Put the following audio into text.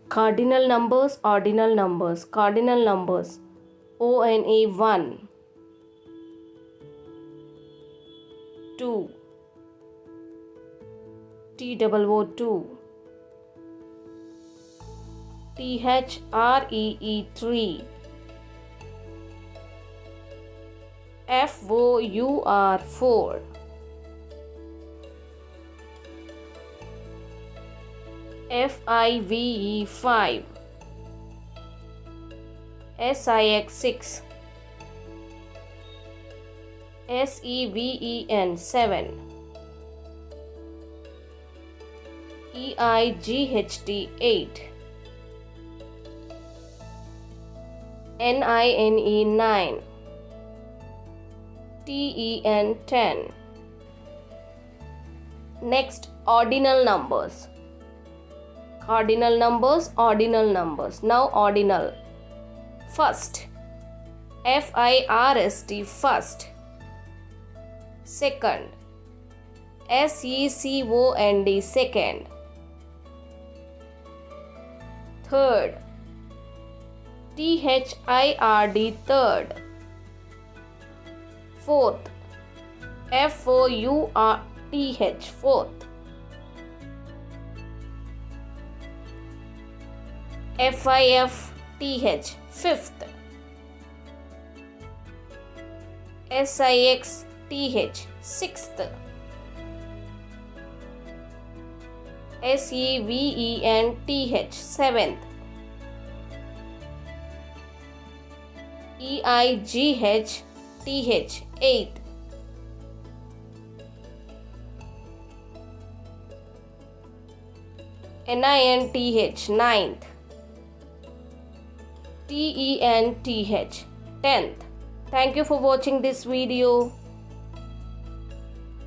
Cardinal numbers, ordinal numbers. Cardinal numbers. ONA 1, 2, TOO 2, THREE 3, FOUR 4, FIVE 5, SIX 6, SEVEN 7, EIGHT 8, NINE 9, TEN 10. Next, ordinal numbers. Cardinal numbers, ordinal numbers. Now ordinal. First, FIRST first. Second, SECOND second. Third, THIRD third. Fourth, FOURTH fourth. FIFTH fifth. SIXTH sixth. SEVENTH seventh. EIGHTH eighth. NINTH ninth. TENTH tenth. Thank you for watching this video.